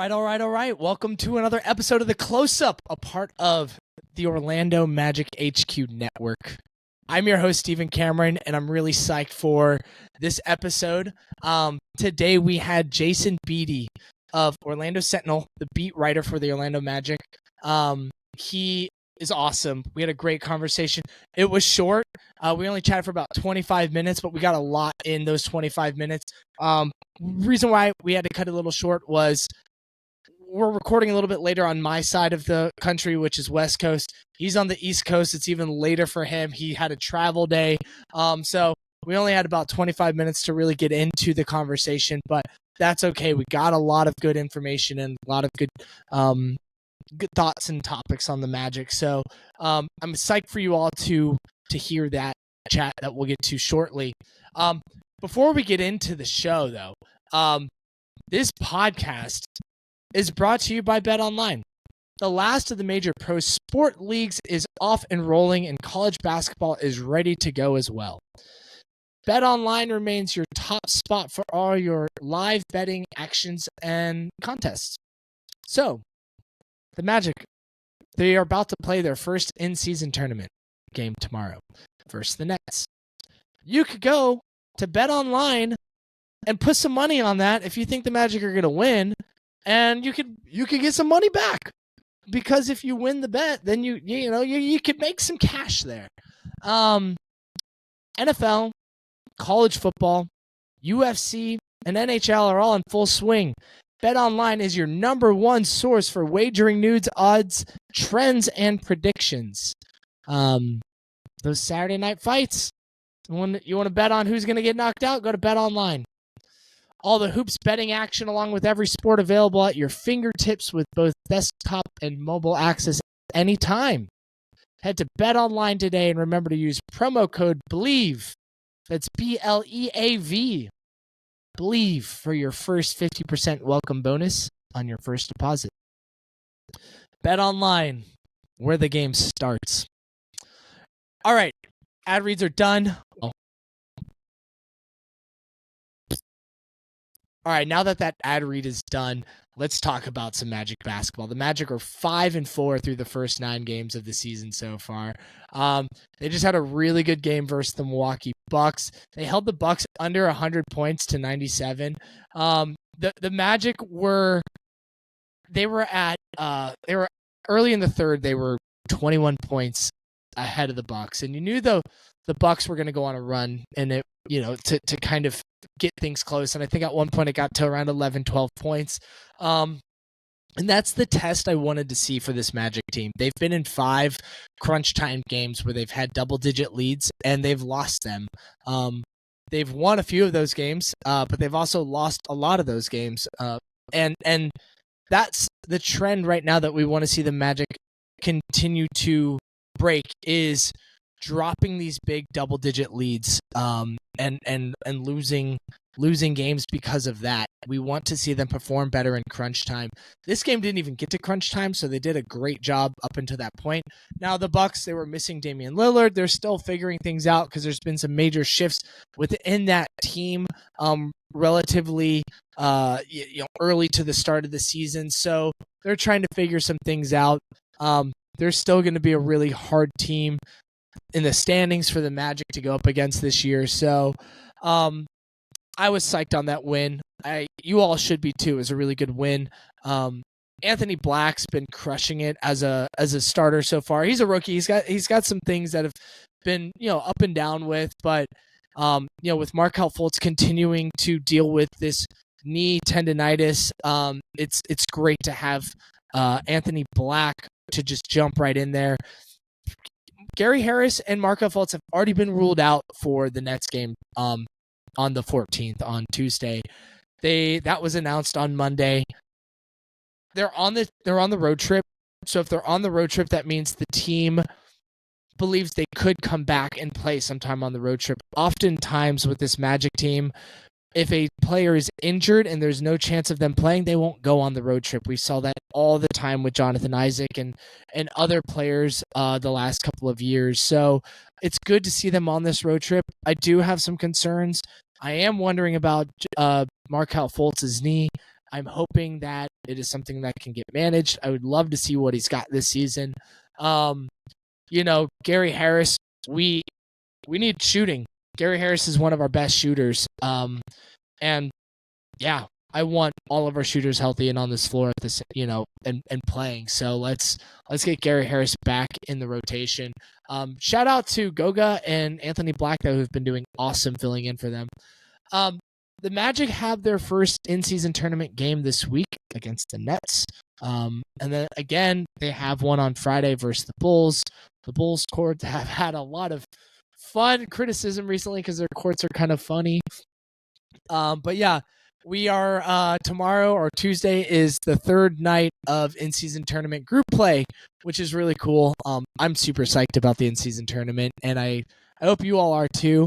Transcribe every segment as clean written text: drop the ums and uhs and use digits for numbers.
All right. Welcome to another episode of The Close-Up, a part of the Orlando Magic HQ Network. I'm your host, Stephen Cameron, and I'm really psyched for this episode. Today we had Jason Beede of Orlando Sentinel, the beat writer for the Orlando Magic. He is awesome. We had a great conversation. It was short. We only chatted for about 25 minutes, but we got a lot in those 25 minutes. Reason why we had to cut it a little short was we're recording a little bit later on my side of the country, which is West Coast. He's on the East Coast. It's even later for him. He had a travel day. So we only had about 25 minutes to really get into the conversation, but that's okay. We got a lot of good information and a lot of good thoughts and topics on the Magic. So I'm psyched for you all to hear that chat that we'll get to shortly. Before we get into the show, though, this podcast is brought to you by BetOnline. The last of the major pro sport leagues is off and rolling, and college basketball is ready to go as well. BetOnline remains your top spot for all your live betting actions and contests. So, the Magic, they are about to play their first in-season tournament game tomorrow versus the Nets. You could go to BetOnline and put some money on that if you think the Magic are going to win, and you could get some money back, because if you win the bet, then you could make some cash there. NFL, college football, UFC, and NHL are all in full swing. BetOnline is your number one source for wagering news, odds, trends, and predictions. Those Saturday night fights, you want to bet on who's going to get knocked out? Go to BetOnline. All the hoops betting action along with every sport available at your fingertips with both desktop and mobile access anytime. Head to BetOnline today and remember to use promo code BELIEVE. That's BLEAV. BELIEVE for your first 50% welcome bonus on your first deposit. BetOnline, where the game starts. All right, ad reads are done. All right, now that ad read is done, let's talk about some Magic basketball. The Magic are 5-4 through the first 9 games of the season so far. They just had a really good game versus the Milwaukee Bucks. They held the Bucks under 100 points to 97. The Magic were early in the third. They were 21 points ahead of the Bucks, and you knew the Bucks were going to go on a run, and to kind of get things close. And I think at one point it got to around 11, 12 points. And that's the test I wanted to see for this Magic team. They've been in 5 crunch time games where they've had double-digit leads, and they've lost them. They've won a few of those games, but they've also lost a lot of those games. And that's the trend right now that we want to see the Magic continue to break, is dropping these big double-digit leads and losing games because of that. We want to see them perform better in crunch time. This game didn't even get to crunch time, so they did a great job up until that point. Now the Bucks, they were missing Damian Lillard. They're still figuring things out because there's been some major shifts within that team relatively early to the start of the season. So they're trying to figure some things out. They're still going to be a really hard team in the standings for the Magic to go up against this year. So I was psyched on that win. You all should be too. It was a really good win. Anthony Black's been crushing it as a starter so far. He's a rookie. He's got some things that have been up and down with, but with Markelle Fultz continuing to deal with this knee tendonitis, it's great to have Anthony Black to just jump right in there. Gary Harris and Markelle Fultz have already been ruled out for the Nets game on the 14th, on Tuesday. That was announced on Monday. They're on the road trip. So if they're on the road trip, that means the team believes they could come back and play sometime on the road trip. Oftentimes with this Magic team, if a player is injured and there's no chance of them playing, they won't go on the road trip. We saw that all the time with Jonathan Isaac and other players the last couple of years. So it's good to see them on this road trip. I do have some concerns. I am wondering about Markelle Fultz's knee. I'm hoping that it is something that can get managed. I would love to see what he's got this season. Gary Harris, we need shooting. Gary Harris is one of our best shooters. And yeah, I want all of our shooters healthy and on this floor at this, and playing. So let's get Gary Harris back in the rotation. Shout out to Goga and Anthony Black, though, who've been doing awesome filling in for them. The Magic have their first in-season tournament game this week against the Nets. And then again, they have one on Friday versus the Bulls. The Bulls courts have had a lot of fun criticism recently because their courts are kind of funny. But yeah, we are tomorrow or Tuesday is the third night of in-season tournament group play, which is really cool. I'm super psyched about the in-season tournament, and I hope you all are too.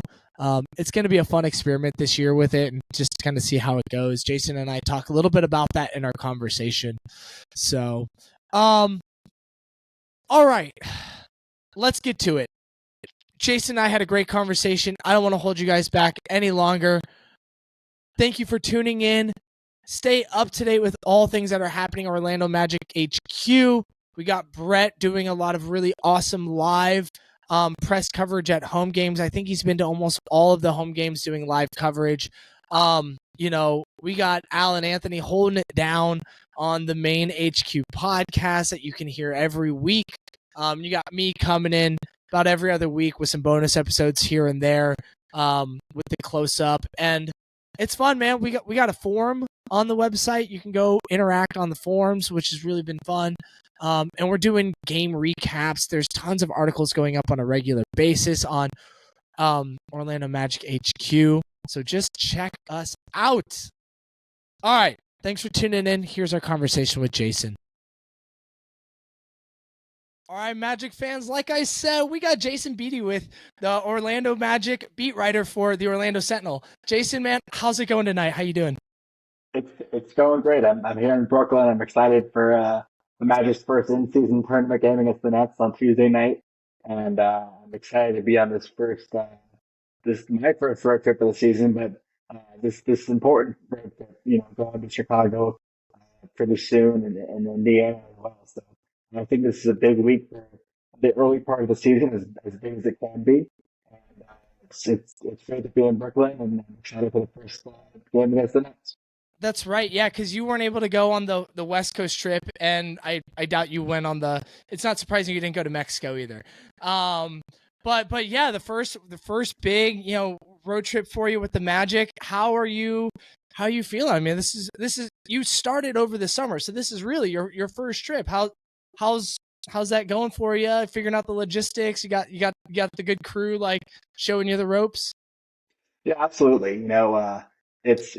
It's going to be a fun experiment this year with it, and just kind of see how it goes. Jason and I talk a little bit about that in our conversation. So, all right, let's get to it. Jason and I had a great conversation. I don't want to hold you guys back any longer. Thank you for tuning in. Stay up to date with all things that are happening Orlando Magic HQ. We got Brett doing a lot of really awesome live press coverage at home games. I think he's been to almost all of the home games doing live coverage. We got Al and Anthony holding it down on the main HQ podcast that you can hear every week. You got me coming in about every other week with some bonus episodes here and there with the close up, and it's fun, man. We got a forum on the website. You can go interact on the forums, which has really been fun. And we're doing game recaps. There's tons of articles going up on a regular basis on Orlando Magic HQ. So just check us out. All right. Thanks for tuning in. Here's our conversation with Jason. All right, Magic fans, like I said, we got Jason Beede with the Orlando Magic beat writer for the Orlando Sentinel. Jason, man, how's it going tonight? How you doing? It's going great. I'm here in Brooklyn. I'm excited for the Magic's first in-season tournament game against the Nets on Tuesday night, and I'm excited to be on this my first road trip of the season, but this important road trip, going to Chicago pretty soon and Indiana as well. So I think this is a big week for the early part of the season, as big as it can be. And it's great to be in Brooklyn, and I'm excited for the first game against the Nets. That's right. Yeah, because you weren't able to go on the West Coast trip, and I doubt you went on it's not surprising you didn't go to Mexico either. But yeah, the first big, road trip for you with the Magic. How are you feeling? I mean, this is you started over the summer, so this is really your first trip. How's that going for you? Figuring out the logistics. You got the good crew like showing you the ropes. Yeah, absolutely. It's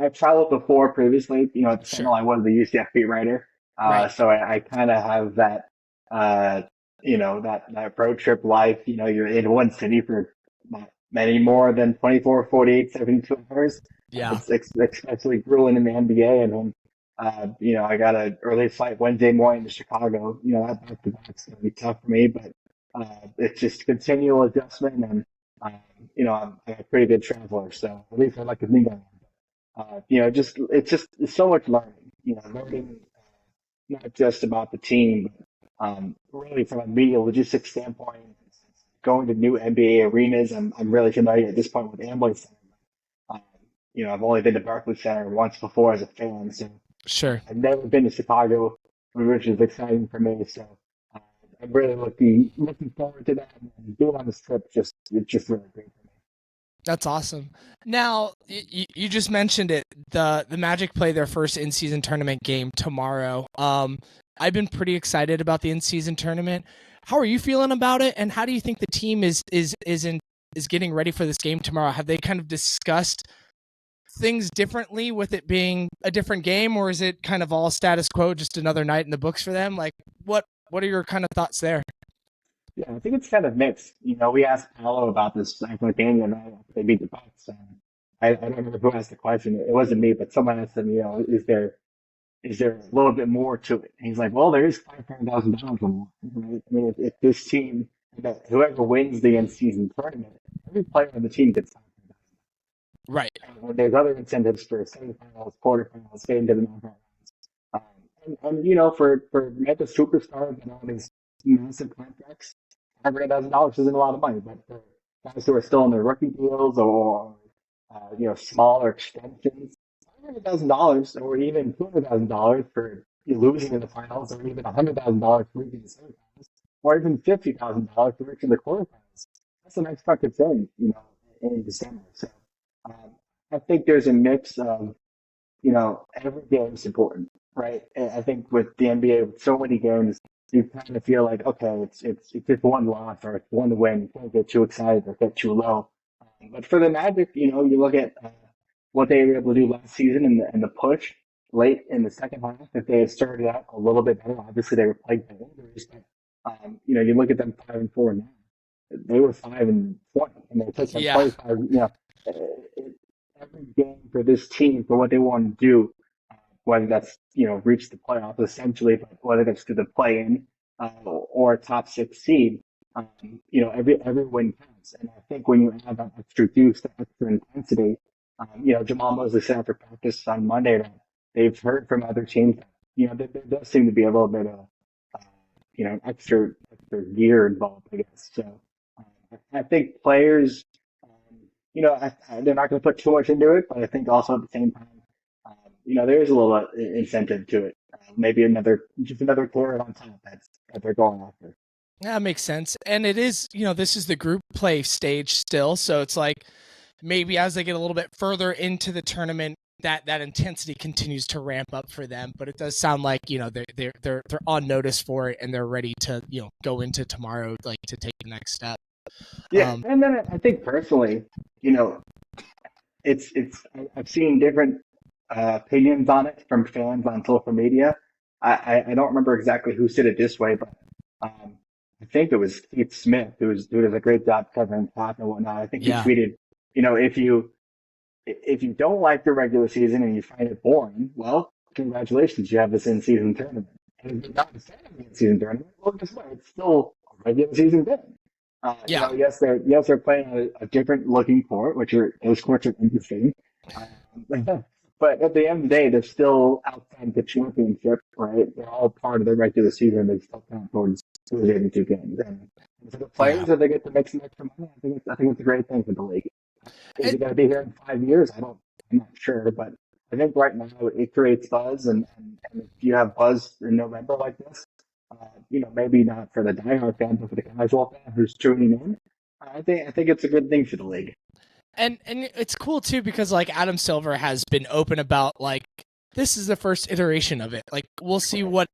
I've traveled before previously. At the Sure. Sentinel, I was the UCF beat writer. Right. So I kind of have that, that road trip life. You're in one city for not many more than 24, 48, 72 hours. Yeah. It's especially grueling in the NBA. And then, I got an early flight Wednesday morning to Chicago. That back to back's going to be tough for me, but it's just continual adjustment. And I'm a pretty good traveler, so at least I like to think I am. It's so much learning. Learning not just about the team, but really from a media logistics standpoint, going to new NBA arenas. I'm really familiar at this point with Amway Center. Um, I've only been to Barclays Center once before as a fan, so Sure. I've never been to Chicago, which is exciting for me. So uh, I'm really looking forward to that, and being on this trip it's just really great for me. That's awesome. Now, you just mentioned it. The Magic play their first in-season tournament game tomorrow. I've been pretty excited about the in-season tournament. How are you feeling about it? And how do you think the team is getting ready for this game tomorrow? Have they kind of discussed things differently with it being a different game, or is it kind of all status quo, just another night in the books for them? Like, what are your kind of thoughts there? Yeah, I think it's kind of mixed. We asked Paolo about this after the game and after they beat the Bucks. And I don't remember who asked the question. It wasn't me, but someone asked him, is there a little bit more to it? And he's like, well, there is $500,000 or more. Right? I mean, if this team, that whoever wins the end season tournament, every player on the team gets $500,000. Right. And there's other incentives for semifinals, quarterfinals, getting to the knockout rounds. And you know, for mega superstars and all these massive contracts, $100,000 isn't a lot of money, but for guys who are still in their rookie deals or you know, smaller extensions, $100,000 or even $200,000 for losing in the finals, or even $100,000 for reaching the semifinals, or even $50,000 for reaching the quarterfinals. That's a nice fucking thing, you know, in December. So um, I think there's a mix of, you know, every game is important, right? And I think with the NBA, with so many games, you kind of feel like, okay, it's just one loss or it's one win. You can't get too excited or get too low. But for the Magic, you know, you look at what they were able to do last season and the push late in the second half. If they had started out a little bit better, obviously they were plagued by injuries. But you know, you look at them 5-4 now. They were 5-20, and they took them Yeah. 25. You know, every game for this team for what they want to do, whether that's, you know, reach the playoffs essentially, but whether that's to the play-in or top six seed, you know, every win counts. And I think when you have that extra juice, that extra intensity, you know, Jamal Mosley said after practice on Monday that they've heard from other teams that, you know, there does seem to be a little bit of, uh, you know, extra gear involved, I guess. So I think players, you know, they're not going to put too much into it, but I think also at the same time, you know, there is a little incentive to it. Maybe just another carrot on top that they're going after. That makes sense. And it is, you know, this is the group play stage still. So it's like maybe as they get a little bit further into the tournament, that intensity continues to ramp up for them. But it does sound like, you know, they're on notice for it and they're ready to, you know, go into tomorrow, like to take the next step. Yeah, and then I think personally, you know, I've seen different opinions on it from fans on social media. I don't remember exactly who said it this way, but um, I think it was Keith Smith who does a great job covering pop and whatnot. I think he Yeah. tweeted, you know, if you don't like the regular season and you find it boring, well, congratulations, you have this in-season tournament. And if you're not a fan of the in-season tournament, well, guess what? It's still a regular season game. You Yeah. know, yes they're playing a different looking court, those courts are interesting. But at the end of the day, they're still outside the championship, right? They're all part of the regular season. They still count towards those 82 games. And for the Yeah. players, if they get to make some extra money, I think it's a great thing for the league. Is It, it going to be here in 5 years? I'm not sure, but I think right now it creates buzz, and if you have buzz in November like this, you know, maybe not for the diehard fan, but for the casual fan who's tuning in, I think it's a good thing for the league. and it's cool too because like Adam Silver has been open about like this is the first iteration of it. Like we'll see what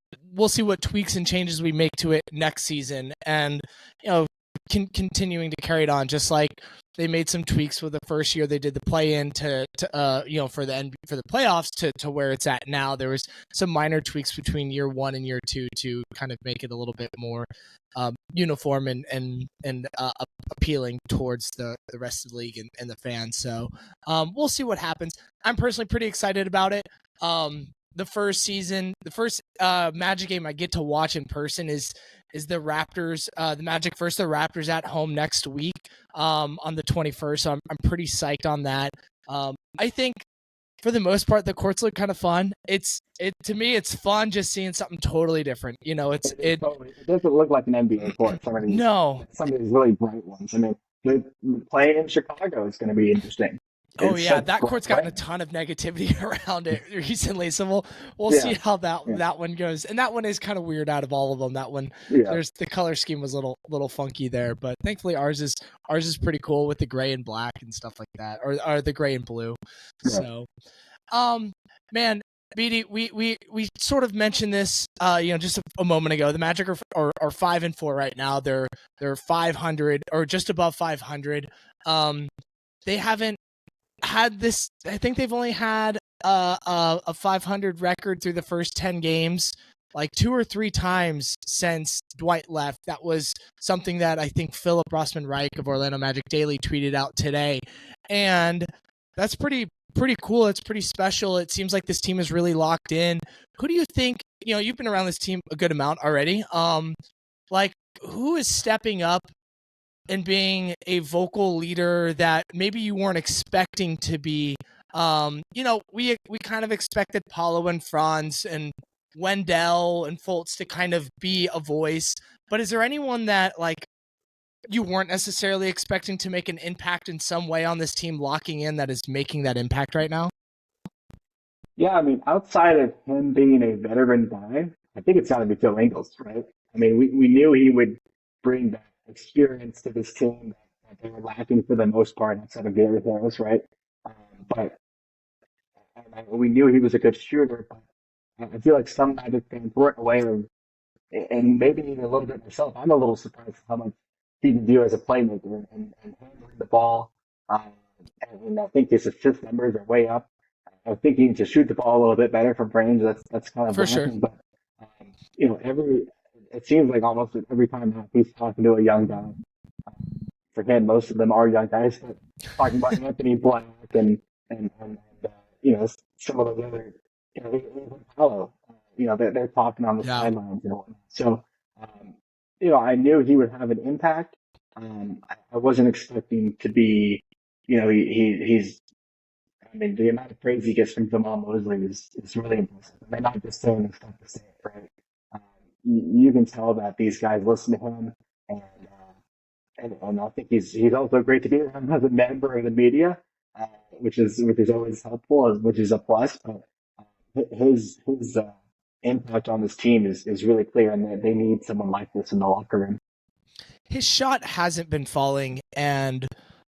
tweaks and changes we make to it next season, and you know, continuing to carry it on. Just like they made some tweaks for the first year they did the play-in to you know, for the playoffs to where it's at now. There was some minor tweaks between year one and year two to kind of make it a little bit more uniform and appealing towards the rest of the league and the fans. So we'll see what happens. I'm personally pretty excited about it. The first Magic game I get to watch in person is the Raptors, the Magic versus the Raptors at home next week on the 21st. So I'm pretty psyched on that. I think for the most part the courts look kind of fun. To me it's fun just seeing something totally different. You know, It doesn't look like an NBA court. no. Some of these really bright ones. I mean, the play in Chicago is going to be interesting. Oh It's yeah, so that court's gotten a bright. ton of negativity around it recently, so we'll see Yeah, how that yeah, that one goes. And that one is kind of weird out of all of them. That one, yeah. there's the color scheme was a little funky there, but thankfully ours is pretty cool with the gray and black and stuff like that, or the gray and blue. Yeah. So, man, Beede, we sort of mentioned this, you know, just a moment ago. The Magic are 5-4 right now. They're 500 or just above 500. They haven't had this. I think they've only had a 500 record through the first 10 games, like 2 or 3 times since Dwight left. That was something that I think Philip Rossman Reich of Orlando Magic Daily tweeted out today, and that's pretty cool. It's pretty special. It seems like this team is really locked in. Who do you think? You know, you've been around this team a good amount already. Like who is stepping up and being a vocal leader that maybe you weren't expecting to be. We kind of expected Paolo and Franz and Wendell and Fultz to kind of be a voice, but is there anyone that like you weren't necessarily expecting to make an impact in some way on this team locking in that is making that impact right now? Yeah, I mean, outside of him being a veteran guy, I think it's got to be Phil Ingles, right? I mean, we knew he would bring that experience to this team that they were lacking for the most part outside of Gary Harris, right? But we knew he was a good shooter, but I feel like some Magic fans weren't aware of, and maybe even a little bit myself. I'm a little surprised how much he can do as a playmaker and handling the ball. Um, and I think his assist numbers are way up. I think he needs to shoot the ball a little bit better from range. That's kind of For sure. lacking. But every it seems like almost every time that he's talking to a young guy, for him, most of them are young guys. But talking about Anthony Black and some of those other, even Paolo, they're talking on the Yeah. sidelines and whatnot. So, I knew he would have an impact. I wasn't expecting to be, he's. I mean, the amount of praise he gets from Jamal Mosley is really impressive. And they're not just saying stuff to say it, right? Um, you can tell that these guys listen to him, and and I think he's also great to be around as a member of the media, which is always helpful, which is a plus. But his impact on this team is really clear, and they need someone like this in the locker room. His shot hasn't been falling, and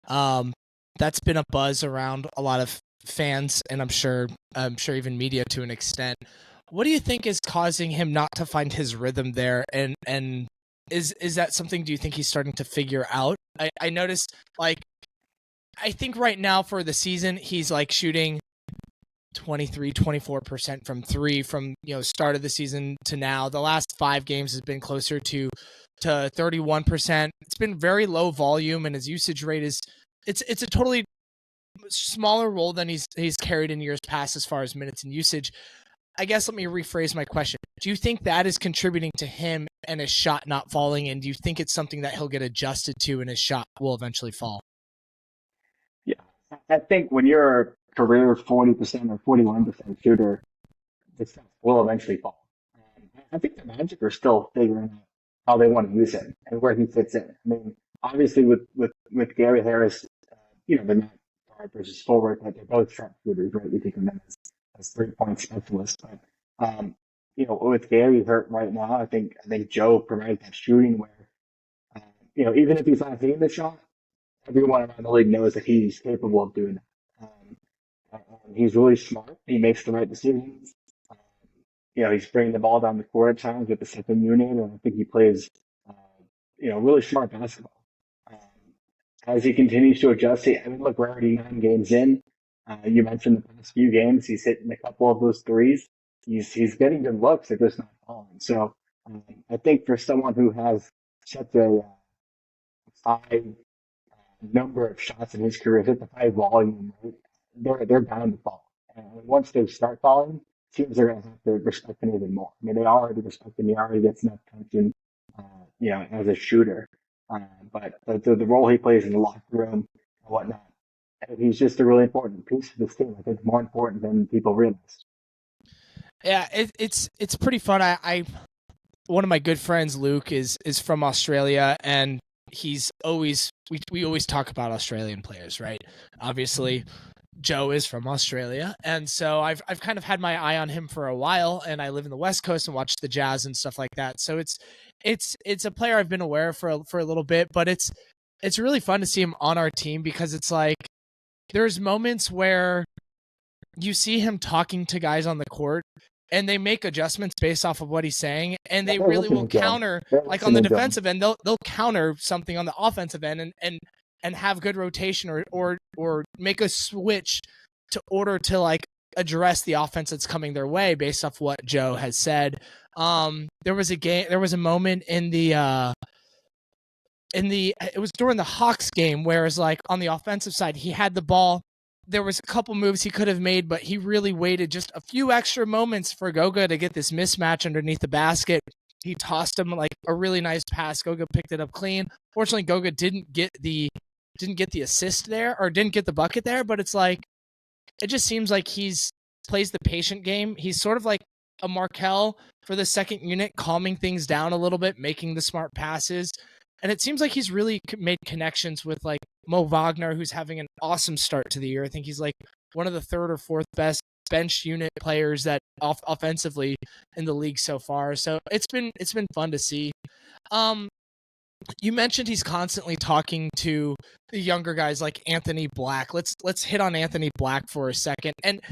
that's been a buzz around a lot of fans, and I'm sure even media to an extent. What do you think is causing him not to find his rhythm there? And is that something, do you think he's starting to figure out? I noticed, like, I think right now for the season, he's like shooting 24% from three from, start of the season to now. The last 5 games has been closer to 31%. It's been very low volume, and his usage rate is, it's a totally smaller role than he's carried in years past as far as minutes and usage. I guess let me rephrase my question. Do you think that is contributing to him and his shot not falling? And do you think it's something that he'll get adjusted to and his shot will eventually fall? Yeah, I think when you're a career 40% or 41% shooter, the stuff will eventually fall. I think the Magic are still figuring out how they want to use him and where he fits in. I mean, obviously with Gary Harris, they're not guard versus forward, but they're both sharp shooters, right? You think of them as 3-point specialists. But with Gary hurt right now, I think Joe provides that shooting where even if he's not hitting the shot, everyone around the league knows that he's capable of doing that. And he's really smart. He makes the right decisions. Um, he's bringing the ball down the court at times with the second unit, and I think he plays, really smart basketball. Um, as he continues to adjust, I mean, look, we're already 9 games in. You mentioned the past few games, he's hitting a couple of those threes. He's getting good looks, they're just not falling. So I think for someone who has such a high number of shots in his career, such a high volume, right, they're bound to fall. And once they start falling, teams are going to have to respect him even more. I mean, they already respect him. He already gets enough attention, as a shooter. But the role he plays in the locker room and whatnot, he's just a really important piece of this team. I think more important than people realize. Yeah, it's pretty fun. I one of my good friends, Luke, is from Australia, and he's always we always talk about Australian players, right? Obviously, Joe is from Australia, and so I've kind of had my eye on him for a while, and I live in the West Coast and watch the Jazz and stuff like that. So it's a player I've been aware of for a little bit, but it's really fun to see him on our team because it's like there's moments where you see him talking to guys on the court and they make adjustments based off of what he's saying, and they really will counter, like on the defensive end, they'll counter something on the offensive end and have good rotation or make a switch to order to like address the offense that's coming their way based off what Joe has said. There was a moment in the it was during the Hawks game where it's like on the offensive side, he had the ball. There was a couple moves he could have made, but he really waited just a few extra moments for Goga to get this mismatch underneath the basket. He tossed him like a really nice pass. Goga picked it up clean. Fortunately, Goga didn't get the assist there, or didn't get the bucket there, but it's like, it just seems like he's plays the patient game. He's sort of like a Markel for the second unit, calming things down a little bit, making the smart passes. And it seems like he's really made connections with like Mo Wagner, who's having an awesome start to the year. I think he's like one of the third or fourth best bench unit players that offensively in the league so far. So it's been fun to see. You mentioned he's constantly talking to the younger guys like Anthony Black. Let's hit on Anthony Black for a second. And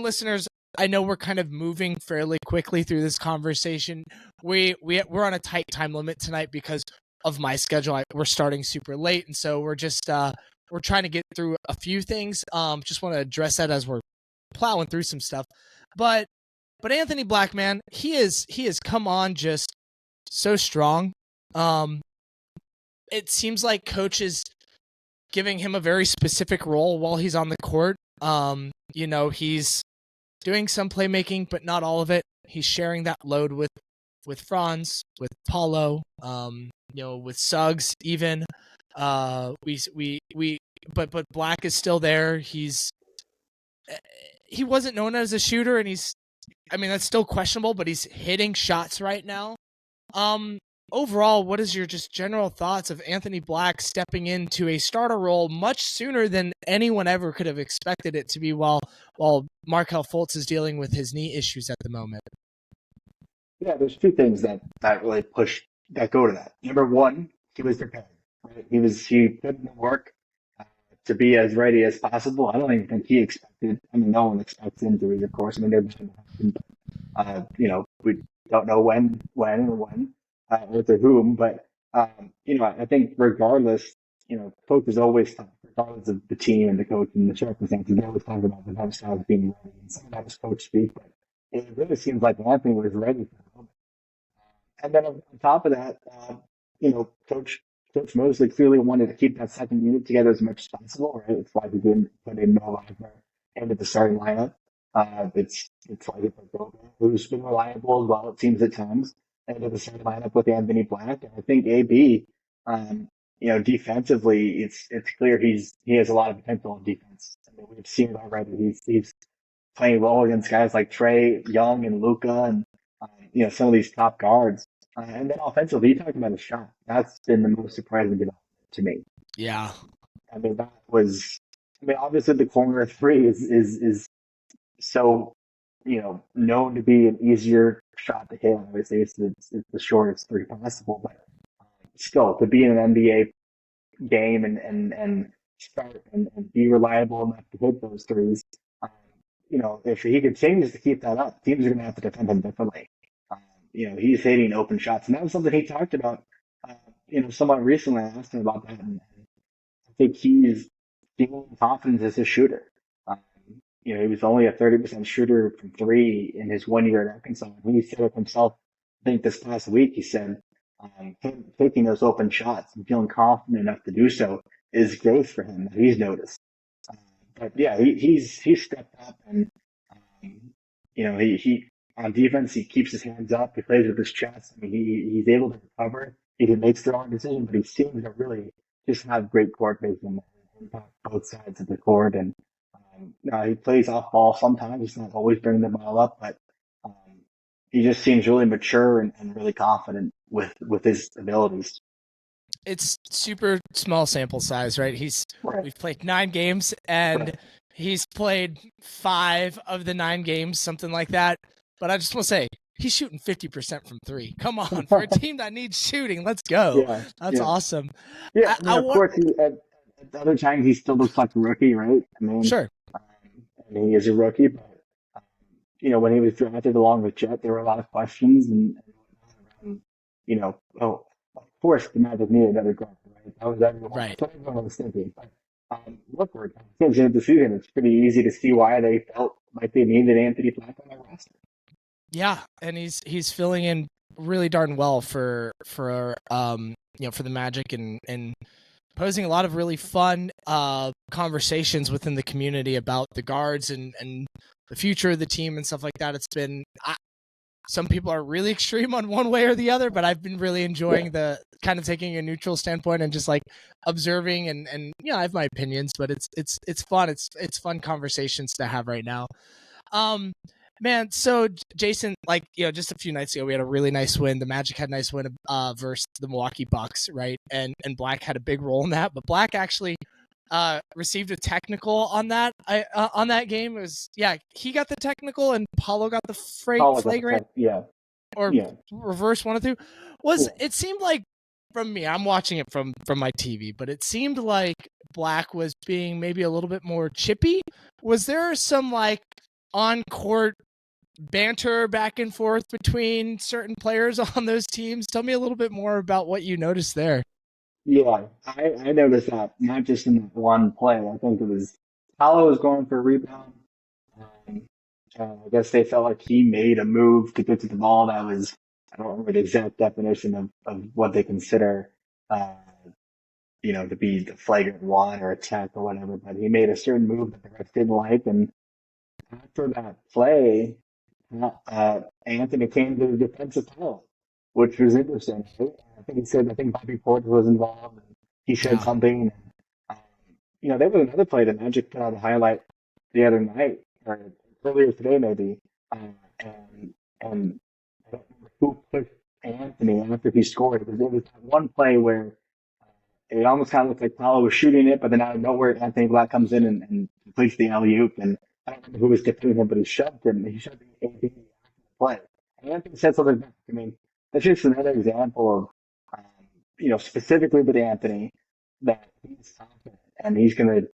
listeners, I know we're kind of moving fairly quickly through this conversation. We're on a tight time limit tonight because of my schedule. We're starting super late, and so we're just we're trying to get through a few things. Just want to address that as we're plowing through some stuff. But Anthony Black, man, he is come on just so strong. It seems like coach is giving him a very specific role while he's on the court. He's doing some playmaking, but not all of it. He's sharing that load with Franz, with Paolo, with Suggs even. But Black is still there. He wasn't known as a shooter, and that's still questionable, but he's hitting shots right now. Overall, what is your just general thoughts of Anthony Black stepping into a starter role much sooner than anyone ever could have expected it to be, while Markelle Fultz is dealing with his knee issues at the moment? Yeah, there's two things that really go to that. Number one, he was prepared. Right? He put in the work to be as ready as possible. I don't even think he expected. No one expects injuries, of course. They're going to happen, but we don't know when or to whom. But I think regardless, coach is always tough, regardless of the team and the coach and the circumstances. They always talk about the lifestyle being ready, and some of that is coach speak, but it really seems like Anthony was ready for the moment. And then on top of that, Coach Mosley clearly wanted to keep that second unit together as much as possible, right? It's why he didn't put in Mo Wagner into the starting lineup. It's why he put Goga, who's been reliable as well, it seems at times, into the starting lineup with Anthony Black. And I think AB, defensively, it's clear he has a lot of potential on defense. We've seen it already. He's playing well against guys like Trey Young and Luka and some of these top guards. And then offensively, you talked about the shot. That's been the most surprising development to me. Yeah. That was. Obviously the corner three is so known to be an easier shot to hit. Obviously, it's the shortest three possible, but still to be in an NBA game and start and be reliable enough to hit those threes. If he continues to keep that up, teams are going to have to defend him differently. He's hitting open shots, and that was something he talked about, somewhat recently. I asked him about that, and I think he's feeling confidence as a shooter. He was only a 30% shooter from three in his 1 year at Arkansas. And he said it himself, I think this past week, he said, him taking those open shots and feeling confident enough to do so is growth for him that he's noticed. But yeah, he's stepped up, and he on defense he keeps his hands up. He plays with his chest. He's able to recover. He makes the wrong decision, but he seems to really just have great court vision and impact both sides of the court. And he plays off ball sometimes. He's not always bringing the ball up, but he just seems really mature and really confident with his abilities. It's super small sample size, right? We've played 9 games, and he's played 5 of the 9 games, something like that. But I just want to say, he's shooting 50% from 3. Come on, for a team that needs shooting, let's go. Yeah, That's awesome. Yeah, of course, at the other times he still looks like a rookie, right? Sure. He is a rookie, but when he was drafted along with Jet, there were a lot of questions, and of course the Magic needed another guard, right? That was everyone. Right. That's what everyone was thinking. But look, we're finishing the season. It's pretty easy to see why they felt like they needed Anthony Black on their roster. Yeah, and he's filling in really darn well for the Magic and posing a lot of really fun conversations within the community about the guards and the future of the team and stuff like that. It's been some people are really extreme on one way or the other, but I've been really enjoying the kind of taking a neutral standpoint and just like observing and I have my opinions, but it's fun. It's fun conversations to have right now. Man, so Jason, like, just a few nights ago, we had a really nice win. The Magic had a nice win versus the Milwaukee Bucks, right? And Black had a big role in that, but Black actually received a technical on that game. It was, he got the technical and Paulo got the flagrant, or reverse one or two. It seemed like, from me, I'm watching it from my TV, but it seemed like Black was being maybe a little bit more chippy. Was there some like on court banter back and forth between certain players on those teams? Tell me a little bit more about what you noticed there. Yeah, I noticed that, not just in that one play. I think it was Paolo was going for a rebound. Um, I guess they felt like he made a move to get to the ball that was, I don't remember the exact definition of what they consider, uh, to be the flagrant one or attack or whatever, but he made a certain move that the refs didn't like. And after that play, Anthony came to the defensive foul, which was interesting. I think Bobby Porter was involved. And he said something. Um, there was another play that Magic put on a highlight the other night, or earlier today maybe, and I don't remember who pushed Anthony after he scored. It was that one play where it almost kind of looked like Paolo was shooting it, but then out of nowhere, Anthony Black comes in and completes the alley-oop. And I don't remember who was defending him, but he shoved him. He shoved him after the play. And Anthony said something back. I mean, that's just another example of, specifically with Anthony, that he's confident and he's going to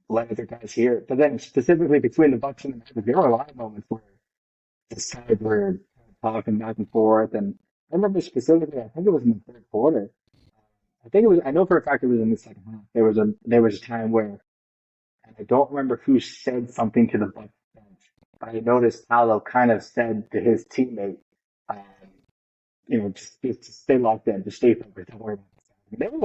let other guys hear it. But then specifically between the Bucks and the Magic, there were a lot of moments where the sides were talking back and forth. And I remember specifically, I think it was in the third quarter. I know for a fact it was in the second half. There was a time where, and I don't remember who said something to the Bucks bench, but I noticed Paolo kind of said to his teammate, just stay locked in, just stay focused, don't worry about it. There was a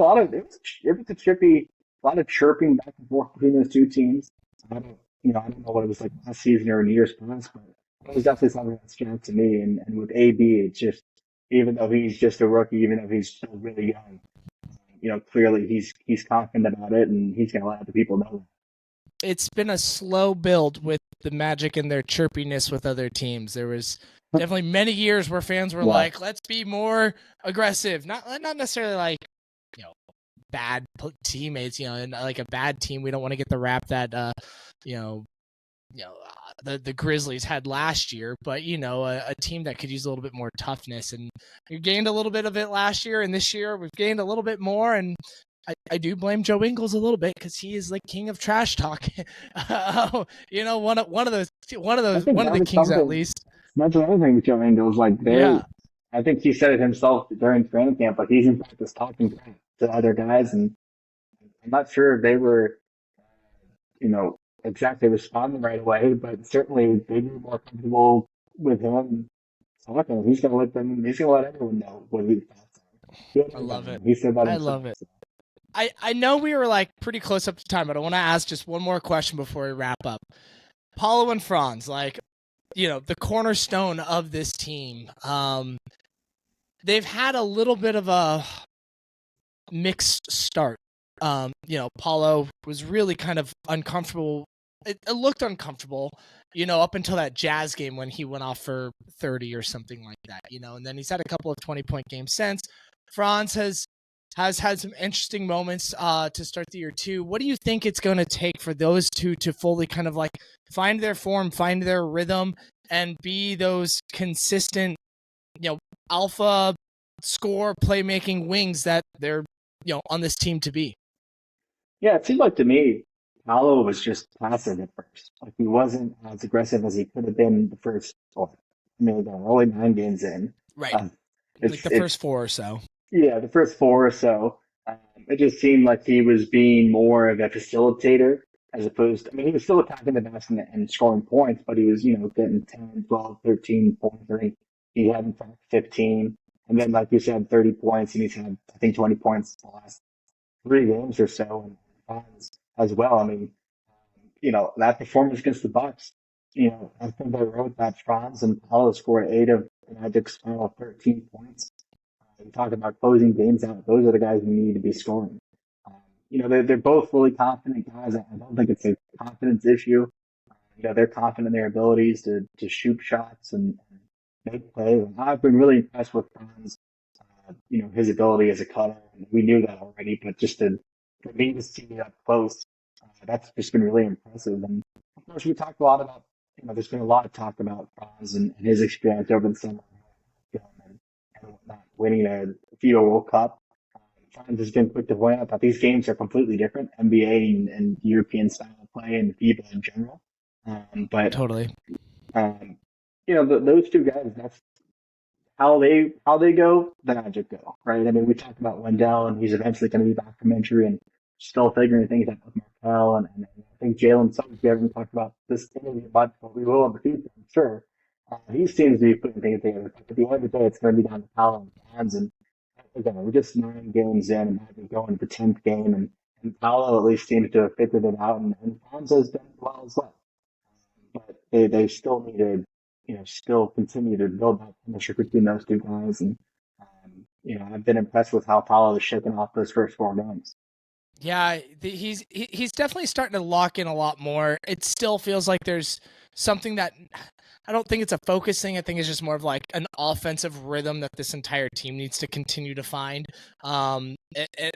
lot of chirping back and forth between those two teams. I don't know what it was like last season or in years past, but it was definitely something that stood out to me. And with AB, it's just, even though he's just a rookie, even though he's still really young, clearly he's confident about it, and he's going to let other people know. It's been a slow build with the Magic and their chirpiness with other teams. There was definitely many years where fans were like, let's be more aggressive. Not necessarily like, bad teammates, and like a bad team. We don't want to get the rap that, the Grizzlies had last year, but a team that could use a little bit more toughness, and we gained a little bit of it last year, and this year we've gained a little bit more. And I do blame Joe Ingles a little bit because he is like king of trash talk. One of the kings at least. That's another thing with Joe Ingles. I think he said it himself during training camp, but he's in practice talking to other guys, and I'm not sure if they were, exactly responding right away, but certainly they grew more comfortable with him talking. He's going to let everyone know what he thought. I love it. He said that himself. I love it. I know we were like pretty close up to time, but I want to ask just one more question before we wrap up. Paolo and Franz, the cornerstone of this team. They've had a little bit of a mixed start. Paolo was really kind of uncomfortable. It looked uncomfortable, up until that Jazz game when he went off for 30 or something like that, and then he's had a couple of 20-point games since. Franz has had some interesting moments to start the year too. What do you think it's going to take for those two to fully kind of like find their form, find their rhythm, and be those consistent, alpha score playmaking wings that they're, on this team to be? Yeah, it seemed like to me, Paolo was just passive at first. Like, he wasn't as aggressive as he could have been the first, again, only 9 games in. Right. Like the first 4 or so. Yeah, the first 4 or so. It just seemed like he was being more of a facilitator as opposed to, he was still attacking the basket and scoring points, but he was, getting 10, 12, 13 points. I think he had in fact 15. And then, like you said, 30 points, and he's had, I think, 20 points the last 3 games or so, and as well. That performance against the Bucks, I think I wrote that Franz and Paolo scored 8 of the Magic's final 13 points. You talk about closing games out. Those are the guys who need to be scoring. They're both really confident guys. I don't think it's a confidence issue. They're confident in their abilities to shoot shots and make plays. I've been really impressed with Franz. His ability as a cutter. We knew that already, but just for me to see it up close, that's just been really impressive. And of course, we talked a lot about, there's been a lot of talk about Franz and his experience over the summer and whatnot, winning a FIBA World Cup. Franz has been quick to point out that these games are completely different, NBA and European style of play and FIBA in general. But totally, those two guys, that's how they go, the Magic go, right? I mean, we talked about Wendell, and he's eventually going to be back from injury and still figuring things out with Markel, and I think Jalen Suggs, we haven't talked about this interview much, but we will in the future, I'm sure. He seems to be putting things together. At the end of the day, it's going to be down to Paolo and Franz, and again, we're just 9 games in, and Magic going to the 10th game, and Paolo at least seems to have figured it out, and Franz has done well as well. But they still need to still continue to build that chemistry between those two guys. And, I've been impressed with how Paolo is shaking off those first 4 games. Yeah, he's definitely starting to lock in a lot more. It still feels like there's something that I don't think it's a focus thing. I think it's just more of like an offensive rhythm that this entire team needs to continue to find. That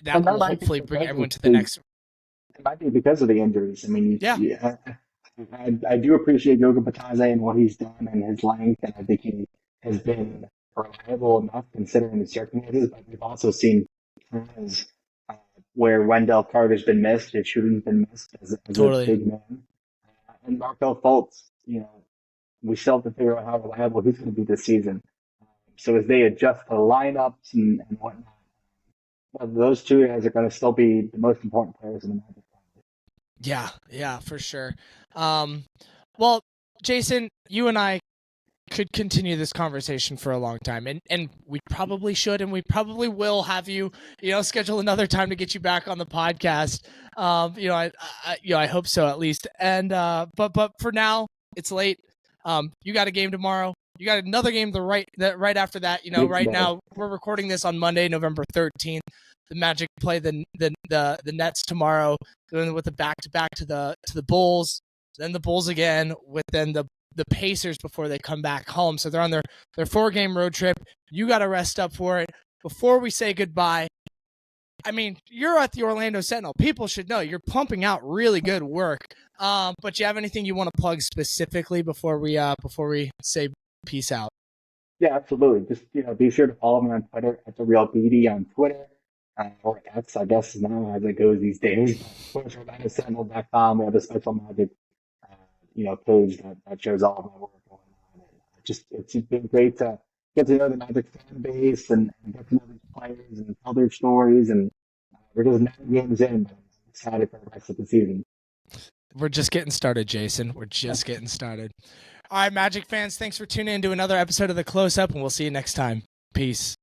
will hopefully bring everyone to the next. It might be because of the injuries. I mean, yeah. I do appreciate Yoga Batase and what he's done and his length, and I think he has been reliable enough considering the circumstances. But we've also seen times where Wendell Carter's been missed, his shooting's been missed as a big man, and Markel Fultz. We still have to figure out how reliable he's going to be this season. So as they adjust the lineups and whatnot, those two guys are going to still be the most important players in the Magic. Yeah, for sure. Well, Jason, you and I could continue this conversation for a long time, and we probably should, and we probably will have you, schedule another time to get you back on the podcast. I hope so at least. And but for now, it's late. You got a game tomorrow. You got another game right after that. Right now we're recording this on Monday, November 13th. The Magic play the Nets tomorrow, going with the back-to-back to the Bulls, then the Bulls again, with then the Pacers before they come back home. So they're on their 4-game road trip. You got to rest up for it. Before we say goodbye, I mean, you're at the Orlando Sentinel. People should know you're pumping out really good work. But you have anything you want to plug specifically before we say peace out? Yeah, absolutely. Just be sure to follow me on Twitter at @therealbeede on Twitter. Or X, I guess now as it goes these days. OrlandoSentinel.com. We have a special Magic, page that shows all of my work going on. It's been great to get to know the Magic fan base and get to know these players and tell their stories. And we're just 9 games in, but I'm excited for the rest of the season. We're just getting started, Jason. We're just getting started. All right, Magic fans, thanks for tuning in to another episode of The Close Up, and we'll see you next time. Peace.